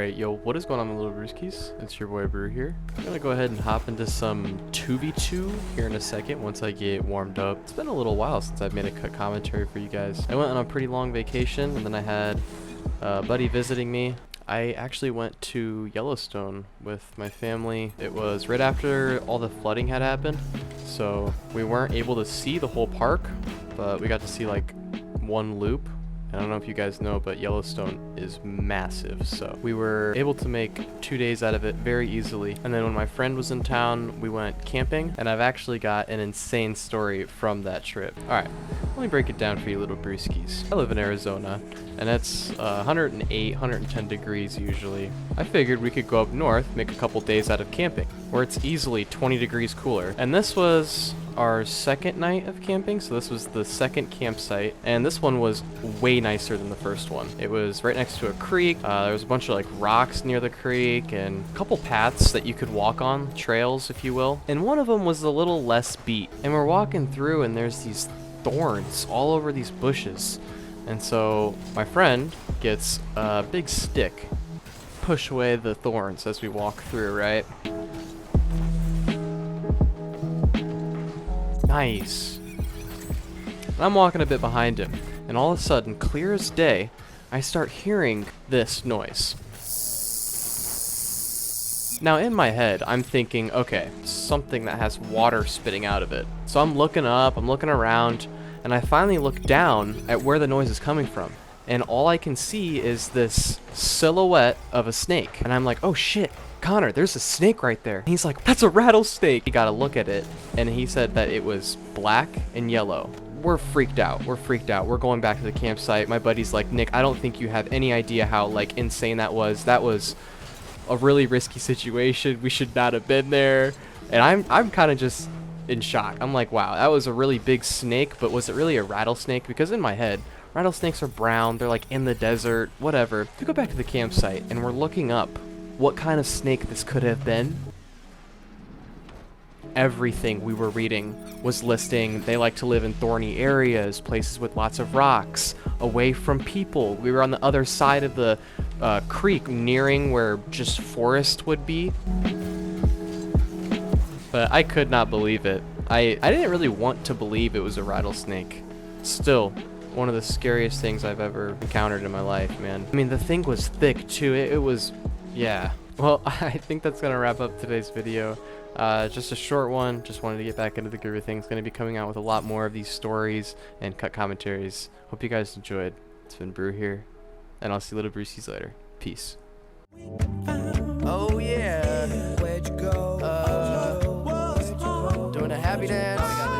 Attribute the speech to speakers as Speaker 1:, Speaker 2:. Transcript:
Speaker 1: Alright, yo, what is going on, my little brewskis? It's your boy Brew here. I'm gonna go ahead and hop into some 2v2 here in a second once I get warmed up. It's been a little while since I've made a cut commentary for you guys. I went on a pretty long vacation, and then I had a buddy visiting me. I actually went to Yellowstone with my family. It was right after all the flooding had happened, so we weren't able to see the whole park, but we got to see like one loop. I don't know if you guys know, but Yellowstone is massive, so we were able to make 2 days out of it very easily. And then when my friend was in town, we went camping, and I've actually got an insane story from that trip. Alright, let me break it down for you little brewskis. I live in Arizona, and it's 108, 110 degrees usually. I figured we could go up north, make a couple days out of camping, where it's easily 20 degrees cooler. And this was our second night of camping, so this was the second campsite, and this one was way nicer than the first one. It was right next to a creek. There was a bunch of like rocks near the creek and a couple paths that you could walk on, trails if you will, and one of them was a little less beat. And we're walking through and there's these thorns all over these bushes, and so my friend gets a big stick, push away the thorns as we walk through, right? Nice. And I'm walking a bit behind him, and all of a sudden, clear as day, I start hearing this noise. Now in my head, I'm thinking, okay, something that has water spitting out of it. So I'm looking up, I'm looking around, and I finally look down at where the noise is coming from. And all I can see is this silhouette of a snake. And I'm like, oh shit, Connor, there's a snake right there. And he's like, that's a rattlesnake. He got to look at it, and he said that it was black and yellow. We're freaked out. We're freaked out. We're going back to the campsite. My buddy's like, Nick, I don't think you have any idea how like insane that was. That was a really risky situation. We should not have been there. And I'm kind of just in shock. I'm like, wow, that was a really big snake, but was it really a rattlesnake? Because in my head, rattlesnakes are brown. They're like in the desert, whatever. We go back to the campsite, and we're looking up what kind of snake this could have been. Everything we were reading was listing they like to live in thorny areas, places with lots of rocks, away from people. We were on the other side of the creek, nearing where just forest would be. But I could not believe it. I didn't really want to believe it was a rattlesnake. Still, one of the scariest things I've ever encountered in my life, man. I mean, the thing was thick too. It was, yeah. Well, I think that's gonna wrap up today's video. Just a short one. Just wanted to get back into the groove of things. Going to be coming out with a lot more of these stories and cut commentaries. Hope you guys enjoyed. It's been Brew here, and I'll see you little brewskies later. Peace.
Speaker 2: Oh yeah. Where'd you go? Doing a happy dance.